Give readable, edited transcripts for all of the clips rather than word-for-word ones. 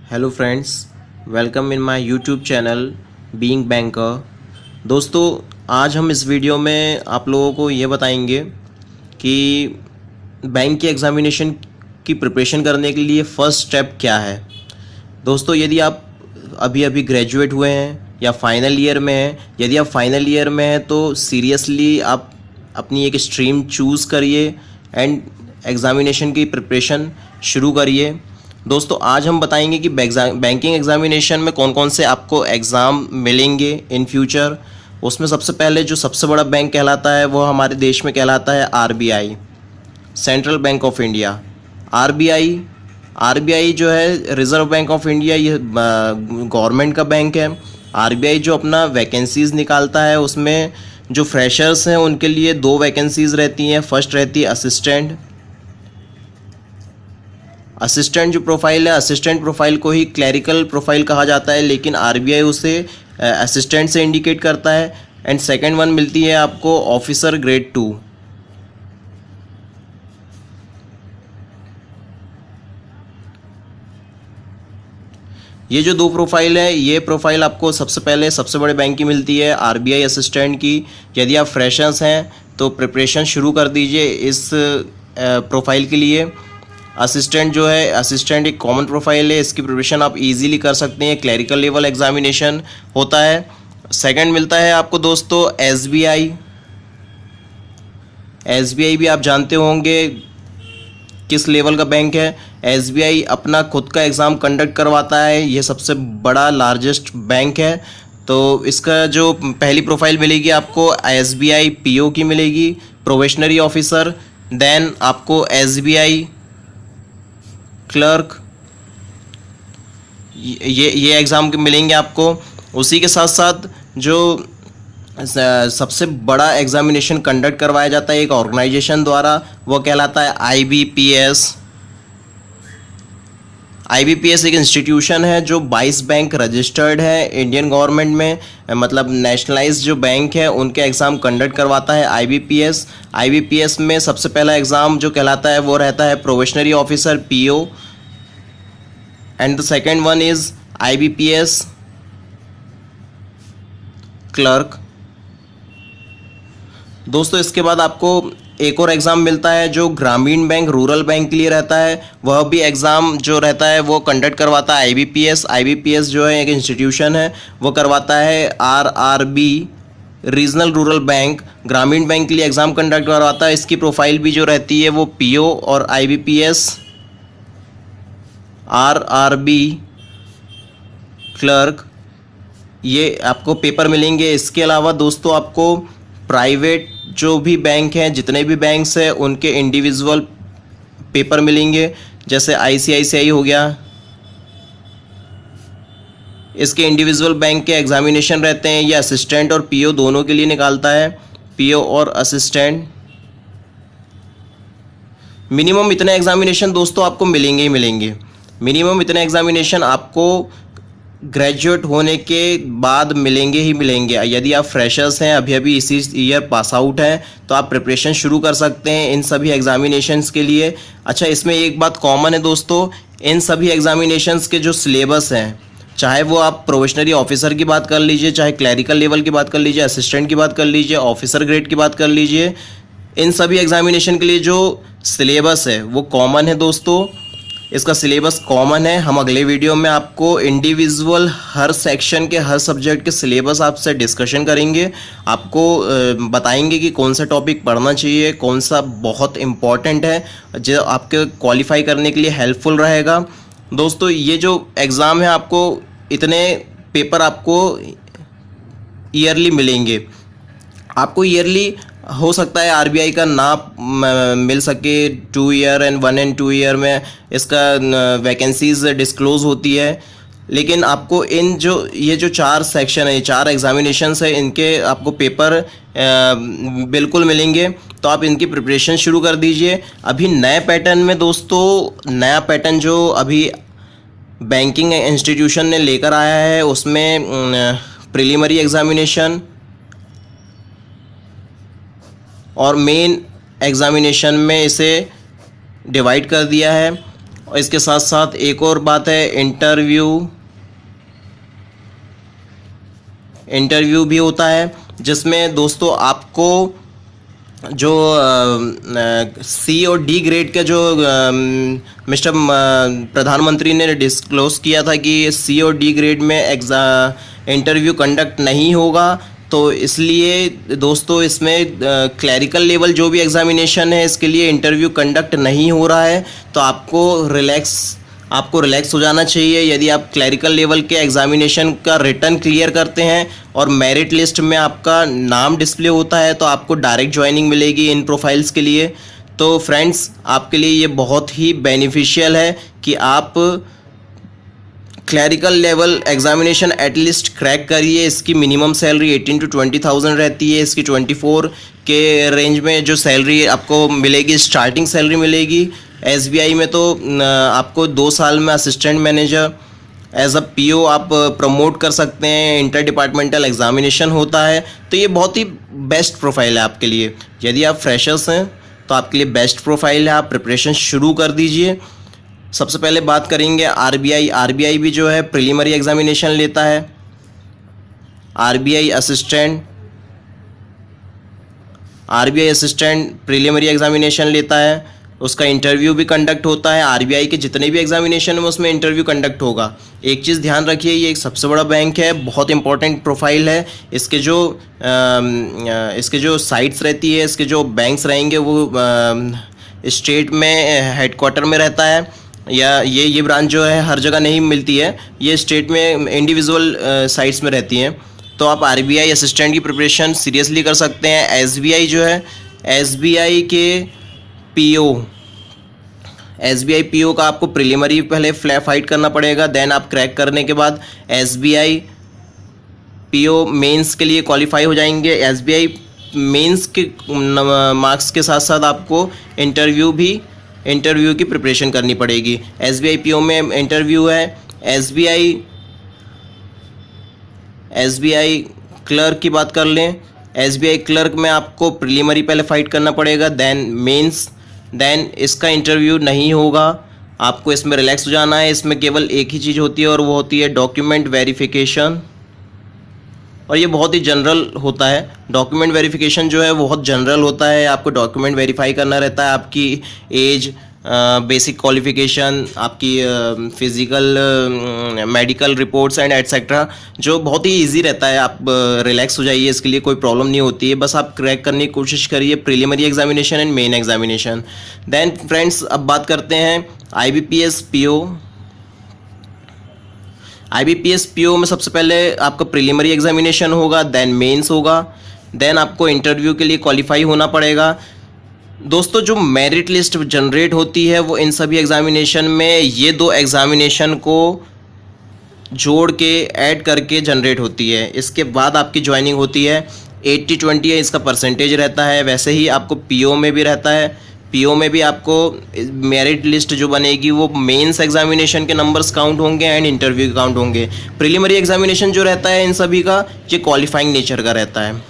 Hello friends, welcome in my YouTube channel being banker. दोस्तों, आज हम इस वीडियो में आप लोगों को ये बताएंगे कि बैंक की एग्ज़ामिनेशन की प्रिपरेशन करने के लिए फ़र्स्ट स्टेप क्या है। दोस्तों, यदि आप अभी अभी ग्रेजुएट हुए हैं या फाइनल ईयर में हैं, यदि आप फाइनल ईयर में हैं तो सीरियसली आप अपनी एक स्ट्रीम चूज़ करिए एंड एग्ज़ामिनेशन की प्रिपरेशन शुरू करिए। दोस्तों, आज हम बताएंगे कि बैंकिंग एग्ज़ामिनेशन में कौन कौन से आपको एग्ज़ाम मिलेंगे इन फ्यूचर। उसमें सबसे पहले जो सबसे बड़ा बैंक कहलाता है वो हमारे देश में कहलाता है RBI, central bank of India. RBI जो है रिज़र्व बैंक ऑफ इंडिया, ये गवर्नमेंट का बैंक है। आरबीआई जो अपना वैकेंसीज़ निकालता है उसमें जो फ्रेशर्स हैं उनके लिए 2 वैकेंसीज़ रहती हैं। फर्स्ट रहती है असिस्टेंट जो प्रोफाइल है, असिस्टेंट प्रोफाइल को ही क्लरिकल प्रोफाइल कहा जाता है, लेकिन आरबीआई उसे असिस्टेंट से इंडिकेट करता है। एंड सेकंड वन मिलती है आपको ऑफिसर ग्रेड 2। ये जो 2 प्रोफाइल है, ये प्रोफाइल आपको सबसे पहले सबसे बड़े बैंक की मिलती है, आरबीआई असिस्टेंट की। यदि आप फ्रेशर्स हैं तो प्रिपरेशन शुरू कर दीजिए इस प्रोफाइल के लिए। असिस्टेंट जो है, असिस्टेंट एक कॉमन प्रोफाइल है, इसकी प्रिपरेशन आप इजीली कर सकते हैं। क्लरिकल लेवल एग्जामिनेशन होता है। सेकंड मिलता है आपको दोस्तों एसबीआई। एसबीआई भी आप जानते होंगे किस लेवल का बैंक है। एसबीआई अपना खुद का एग्ज़ाम कंडक्ट करवाता है, ये सबसे बड़ा लार्जेस्ट बैंक है। तो इसका जो पहली प्रोफाइल मिलेगी आपको एसबीआई पीओ की मिलेगी, प्रोबेशनरी ऑफिसर। देन आपको एसबीआई क्लर्क, ये एग्ज़ाम के मिलेंगे आपको। उसी के साथ साथ जो सबसे बड़ा एग्ज़ामिनेशन कंडक्ट करवाया जाता है एक ऑर्गेनाइजेशन द्वारा, वो कहलाता है आईबीपीएस। आईबीपीएस एक इंस्टीट्यूशन है जो 22 बैंक रजिस्टर्ड है इंडियन गवर्नमेंट में, मतलब नेशनलाइज जो बैंक है उनके एग्ज़ाम कंडक्ट करवाता है आईबीपीएस। आईबीपीएस में सबसे पहला एग्ज़ाम जो कहलाता है वो रहता है probationary officer PO, and the second one is IBPS clerk. दोस्तों, इसके बाद आपको एक और एग्ज़ाम मिलता है जो ग्रामीण बैंक, रूरल बैंक के लिए रहता है। वह भी एग्ज़ाम जो रहता है वो कंडक्ट करवाता है आईबीपीएस। आईबीपीएस जो है एक इंस्टीट्यूशन है, वो करवाता है आरआरबी, रीजनल रूरल बैंक। ग्रामीण बैंक के लिए एग्ज़ाम कंडक्ट करवाता है। इसकी प्रोफाइल भी जो रहती है वो पीओ और आईबीपीएस, आरआरबी क्लर्क, ये आपको पेपर मिलेंगे। इसके अलावा दोस्तों आपको प्राइवेट जो भी बैंक हैं, जितने भी बैंक्स हैं, उनके इंडिविजुअल पेपर मिलेंगे। जैसे आईसीआईसीआई हो गया, इसके इंडिविजुअल बैंक के एग्जामिनेशन रहते हैं। ये असिस्टेंट और पीओ दोनों के लिए निकालता है, पीओ और असिस्टेंट। मिनिमम इतने एग्जामिनेशन दोस्तों आपको मिलेंगे ही मिलेंगे। मिनिमम इतने एग्जामिनेशन आपको ग्रेजुएट होने के बाद मिलेंगे ही मिलेंगे। यदि आप फ्रेशर्स हैं, अभी अभी इसी ईयर पास आउट हैं, तो आप प्रिपरेशन शुरू कर सकते हैं इन सभी एग्जामिनेशंस के लिए। अच्छा, इसमें एक बात कॉमन है दोस्तों, इन सभी एग्जामिनेशंस के जो सिलेबस हैं, चाहे वो आप प्रोबेशनरी ऑफिसर की बात कर लीजिए, चाहे क्लरिकल लेवल की बात कर लीजिए, असिस्टेंट की बात कर लीजिए, ऑफिसर ग्रेड की बात कर लीजिए, इन सभी एग्जामिनेशन के लिए जो सिलेबस है वो कॉमन है दोस्तों। इसका सिलेबस कॉमन है। हम अगले वीडियो में आपको इंडिविजुअल हर सेक्शन के, हर सब्जेक्ट के सिलेबस आपसे डिस्कशन करेंगे। आपको बताएंगे कि कौन सा टॉपिक पढ़ना चाहिए, कौन सा बहुत इम्पॉर्टेंट है, जो आपके क्वालिफाई करने के लिए हेल्पफुल रहेगा। दोस्तों, ये जो एग्ज़ाम है, आपको इतने पेपर आपको ईयरली मिलेंगे। आपको ईयरली हो सकता है आरबीआई का ना मिल सके 2 ईयर एंड 1 एंड 2 ईयर में इसका वैकेंसीज डिस्क्लोज़ होती है, लेकिन आपको इन ये जो 4 सेक्शन है, ये 4 एग्जामिनेशंस है, इनके आपको पेपर बिल्कुल मिलेंगे। तो आप इनकी प्रिपरेशन शुरू कर दीजिए। अभी नए पैटर्न में दोस्तों, नया पैटर्न जो अभी बैंकिंग इंस्टीट्यूशन ने लेकर आया है, उसमें प्रिलिमिनरी एग्जामिनेशन और मेन एग्जामिनेशन में इसे डिवाइड कर दिया है। और इसके साथ साथ एक और बात है, इंटरव्यू भी होता है, जिसमें दोस्तों आपको जो सी और डी ग्रेड के जो मिस्टर प्रधानमंत्री ने डिस्क्लोज किया था कि सी और डी ग्रेड में इंटरव्यू कंडक्ट नहीं होगा, तो इसलिए दोस्तों इसमें क्लैरिकल लेवल जो भी एग्जामिनेशन है इसके लिए इंटरव्यू कंडक्ट नहीं हो रहा है। तो आपको रिलैक्स हो जाना चाहिए। यदि आप क्लैरिकल लेवल के एग्जामिनेशन का रिटर्न क्लियर करते हैं और मेरिट लिस्ट में आपका नाम डिस्प्ले होता है तो आपको डायरेक्ट ज्वाइनिंग मिलेगी इन प्रोफाइल्स के लिए। तो फ्रेंड्स, आपके लिए ये बहुत ही बेनिफिशियल है कि आप clerical level examination at least crack करिए। इसकी मिनिमम सैलरी 18 to 20,000 रहती है। इसकी 24 के रेंज में जो सैलरी आपको मिलेगी, स्टार्टिंग सैलरी मिलेगी। एसबीआई में तो आपको 2 साल में assistant manager as a PO आप प्रमोट कर सकते हैं। इंटर डिपार्टमेंटल एग्जामिनेशन होता है, तो ये बहुत ही बेस्ट प्रोफाइल है आपके लिए। यदि आप फ्रेशर्स हैं तो आपके लिए बेस्ट प्रोफाइल है। आप प्रिपरेशन शुरू कर दीजिए। सबसे पहले बात करेंगे आरबीआई भी जो है प्रीलिमिनरी एग्जामिनेशन लेता है। आरबीआई असिस्टेंट प्रीलिमिनरी एग्जामिनेशन लेता है, उसका इंटरव्यू भी कंडक्ट होता है। आरबीआई के जितने भी एग्जामिनेशन में उसमें इंटरव्यू कंडक्ट होगा। एक चीज़ ध्यान रखिए, ये एक सबसे बड़ा बैंक है, बहुत इंपॉर्टेंट प्रोफाइल है। इसके जो साइट्स रहती है, इसके जो बैंक्स रहेंगे वो स्टेट में हेडक्वार्टर में रहता है, या ये ब्रांच जो है हर जगह नहीं मिलती है, ये स्टेट में इंडिविजुअल साइट्स में रहती हैं। तो आप आरबीआई असिस्टेंट की प्रिपरेशन सीरियसली कर सकते हैं। एसबीआई जो है, एसबीआई पीओ का आपको प्रीलिमिनरी पहले फाइट करना पड़ेगा, देन आप क्रैक करने के बाद एसबीआई पीओ मेंस के लिए क्वालिफाई हो जाएंगे। एसबीआई मेंस के मार्क्स के साथ साथ आपको इंटरव्यू की प्रिपरेशन करनी पड़ेगी। एसबीआई पीओ में इंटरव्यू है। एसबीआई क्लर्क की बात कर लें, एसबीआई क्लर्क में आपको प्रीलिमिनरी पहले फाइट करना पड़ेगा, देन मेंस, देन इसका इंटरव्यू नहीं होगा। आपको इसमें रिलैक्स हो जाना है। इसमें केवल एक ही चीज़ होती है और वो होती है डॉक्यूमेंट वेरिफिकेशन, और ये बहुत ही जनरल होता है। डॉक्यूमेंट वेरिफिकेशन जो है वो बहुत जनरल होता है। आपको डॉक्यूमेंट वेरीफाई करना रहता है, आपकी एज, बेसिक क्वालिफिकेशन, आपकी physical medical reports and etcetera, जो बहुत ही इजी रहता है। आप रिलैक्स हो जाइए, इसके लिए कोई प्रॉब्लम नहीं होती है। बस आप क्रैक करने की कोशिश करिए preliminary examination and main examination. Then friends, अब बात करते हैं आईबीपीएस पीओ में सबसे पहले आपका प्रीलिमिनरी एग्जामिनेशन होगा, देन मेंस होगा, देन आपको इंटरव्यू के लिए क्वालिफाई होना पड़ेगा। दोस्तों, जो मेरिट लिस्ट जनरेट होती है वो इन सभी एग्जामिनेशन में ये 2 एग्जामिनेशन को जोड़ के ऐड करके जनरेट होती है। इसके बाद आपकी ज्वाइनिंग होती है। 80-20 है इसका परसेंटेज रहता है। वैसे ही आपको पीओ में भी रहता है। पीओ में भी आपको मेरिट लिस्ट जो बनेगी वो मेंस एग्जामिनेशन के नंबर्स काउंट होंगे एंड इंटरव्यू के काउंट होंगे। प्रीलिमिनरी एग्जामिनेशन जो रहता है इन सभी का, ये क्वालिफाइंग नेचर का रहता है।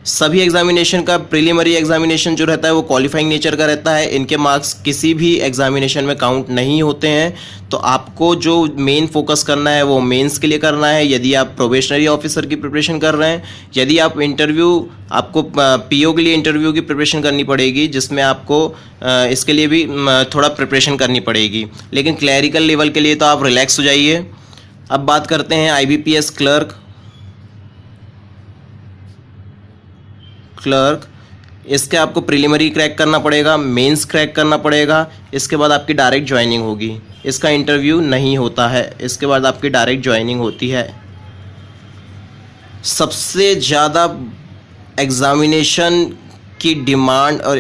सभी एग्जामिनेशन का प्रीलिमिनरी एग्जामिनेशन जो रहता है वो क्वालिफाइंग नेचर का रहता है। इनके मार्क्स किसी भी एग्जामिनेशन में काउंट नहीं होते हैं। तो आपको जो मेन फोकस करना है वो मेंस के लिए करना है, यदि आप प्रोबेशनरी ऑफिसर की प्रिपरेशन कर रहे हैं। यदि आप आपको पीओ के लिए इंटरव्यू की प्रिपरेशन करनी पड़ेगी, जिसमें आपको इसके लिए भी थोड़ा प्रिपरेशन करनी पड़ेगी। लेकिन क्लैरिकल लेवल के लिए तो आप रिलैक्स हो जाइए। अब बात करते हैं आईबीपीएस क्लर्क। इसके आपको प्रीलिमिनरी क्रैक करना पड़ेगा, मेंस क्रैक करना पड़ेगा, इसके बाद आपकी डायरेक्ट ज्वाइनिंग होगी। इसका इंटरव्यू नहीं होता है, इसके बाद आपकी डायरेक्ट ज्वाइनिंग होती है। सबसे ज़्यादा एग्ज़ामिनेशन की डिमांड और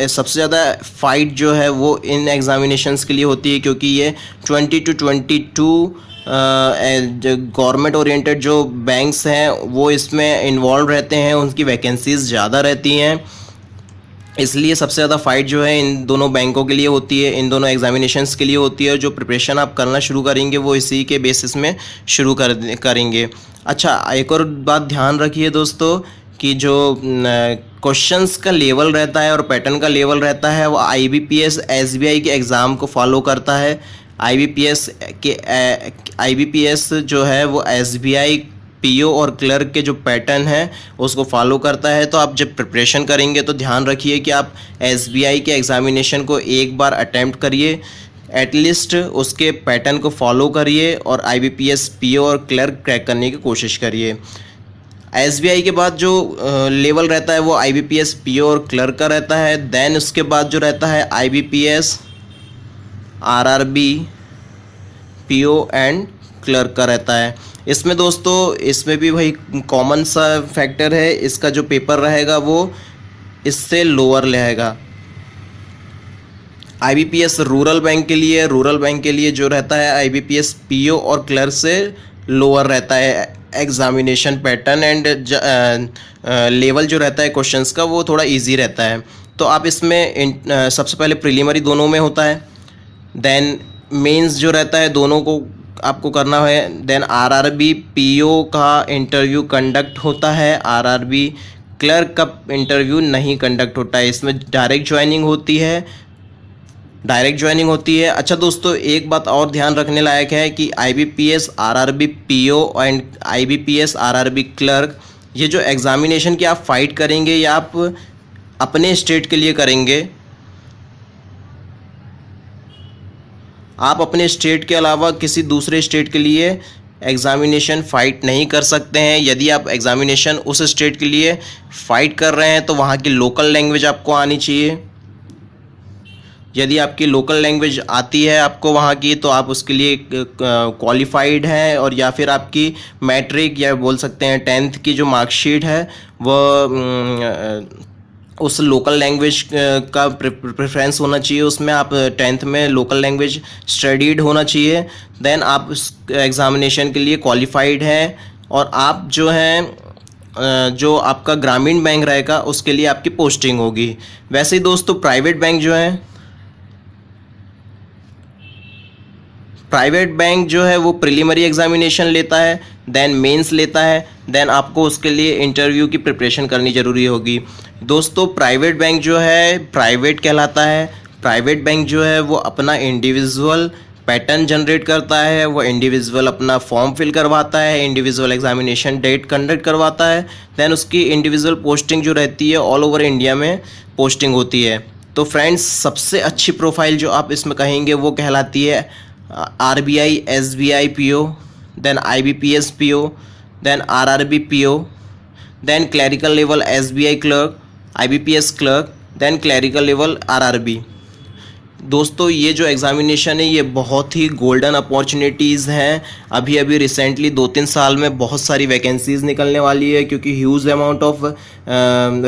सबसे ज़्यादा फाइट जो है वो इन एग्ज़ामिनेशंस के लिए होती है, क्योंकि ये 20 to 22 गवर्नमेंट ओरिएंटेड जो बैंक्स हैं वो इसमें इन्वॉल्व रहते हैं, उनकी वैकेंसीज़ ज़्यादा रहती हैं। इसलिए सबसे ज़्यादा फाइट जो है इन दोनों बैंकों के लिए होती है, इन दोनों एग्जामिनेशंस के लिए होती है। जो प्रिपरेशन आप करना शुरू करेंगे वो इसी के बेसिस में शुरू करेंगे। अच्छा, एक और बात ध्यान रखिए दोस्तों कि जो क्वेश्चंस का लेवल रहता है और पैटर्न का लेवल रहता है वो IBPS SBI के एग्ज़ाम को फॉलो करता है। IBPS जो है वो SBI PO और क्लर्क के जो पैटर्न है उसको फॉलो करता है। तो आप जब प्रिपरेशन करेंगे तो ध्यान रखिए कि आप SBI के एग्ज़ामिनेशन को एक बार अटैम्प्ट करिए, एटलीस्ट उसके पैटर्न को फॉलो करिए और IBPS PO और क्लर्क क्रैक करने की कोशिश करिए। SBI के बाद जो लेवल रहता है वो IBPS PO और क्लर्क का रहता है। देन उसके बाद जो रहता है IBPS RRB PO and clerk का रहता है। इसमें दोस्तों इसमें भी वही कॉमन सा फैक्टर है, इसका जो पेपर रहेगा वो इससे लोअर रहेगा। IBPS रूरल बैंक के लिए जो रहता है IBPS PO और क्लर्क से लोअर रहता है एग्ज़ामिनेशन पैटर्न एंड लेवल जो रहता है क्वेश्चंस का वो थोड़ा इजी रहता है। तो आप इसमें सबसे पहले प्रीलिमिनरी दोनों में होता है, देन मेंस जो रहता है दोनों को आपको करना है। देन RRB PO का इंटरव्यू कंडक्ट होता है, RRB क्लर्क का इंटरव्यू नहीं कंडक्ट होता है। इसमें डायरेक्ट ज्वाइनिंग होती है। अच्छा दोस्तों, एक बात और ध्यान रखने लायक है कि IBPS RRB PO and IBPS RRB clerk, ये जो एग्ज़ामिनेशन की आप फाइट करेंगे या आप अपने स्टेट के लिए करेंगे, आप अपने स्टेट के अलावा किसी दूसरे स्टेट के लिए एग्ज़ामिनेशन फ़ाइट नहीं कर सकते हैं। यदि आप एग्ज़ामिनेशन उस स्टेट के लिए फ़ाइट कर रहे हैं तो वहाँ की लोकल लैंग्वेज आपको आनी चाहिए। यदि आपकी लोकल लैंग्वेज आती है आपको वहाँ की तो आप उसके लिए क्वालिफाइड हैं, और या फिर आपकी मैट्रिक या बोल सकते हैं 10th की जो मार्कशीट है वो उस लोकल लैंग्वेज का प्रेफरेंस होना चाहिए, उसमें आप 10th में लोकल लैंग्वेज स्टडीड होना चाहिए। देन आप उस एग्ज़ामिनेशन के लिए क्वालिफाइड हैं, और आप जो हैं जो आपका ग्रामीण बैंक रहेगा उसके लिए आपकी पोस्टिंग होगी। वैसे ही दोस्तों प्राइवेट बैंक जो है वो प्रीलिमिनरी एग्ज़ामिनेशन लेता है, देन मेंस लेता है, देन आपको उसके लिए इंटरव्यू की प्रिपरेशन करनी ज़रूरी होगी। दोस्तों प्राइवेट बैंक जो है प्राइवेट कहलाता है। प्राइवेट बैंक जो है वो अपना इंडिविजुअल पैटर्न जनरेट करता है, वो इंडिविजुअल अपना फॉर्म फिल करवाता है, इंडिविजुअल एग्ज़ामिनेशन डेट कंडक्ट करवाता है, देन उसकी इंडिविजुअल पोस्टिंग जो रहती है ऑल ओवर इंडिया में पोस्टिंग होती है। तो फ्रेंड्स सबसे अच्छी प्रोफाइल जो आप इसमें कहेंगे वो कहलाती है RBI SBI PO, then IBPS PO, then RRB PO, then clerical level SBI clerk, IBPS clerk, then clerical level RRB। दोस्तों ये जो एग्ज़ामिनेशन है ये बहुत ही गोल्डन अपॉर्चुनिटीज़ हैं। अभी रिसेंटली 2-3 साल में बहुत सारी वैकेंसीज़ निकलने वाली है, क्योंकि ह्यूज अमाउंट ऑफ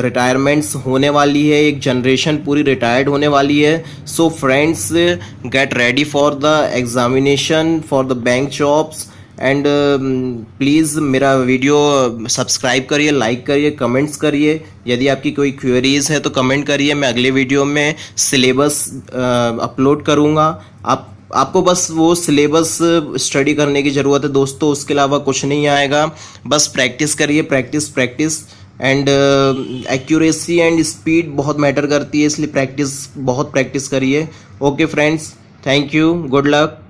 रिटायरमेंट्स होने वाली है, एक जनरेशन पूरी रिटायर्ड होने वाली है। So friends get ready for the examination for the bank jobs, and please मेरा वीडियो सब्सक्राइब करिए, लाइक करिए, कमेंट्स करिए। यदि आपकी कोई क्वेरीज़ है तो कमेंट करिए, मैं अगले वीडियो में सिलेबस अपलोड करूँगा। आपको बस वो सिलेबस स्टडी करने की ज़रूरत है दोस्तों, उसके अलावा कुछ नहीं आएगा। बस प्रैक्टिस करिए, practice and accuracy and speed बहुत मैटर करती है, इसलिए बहुत प्रैक्टिस करिए। Okay friends, thank you, good luck.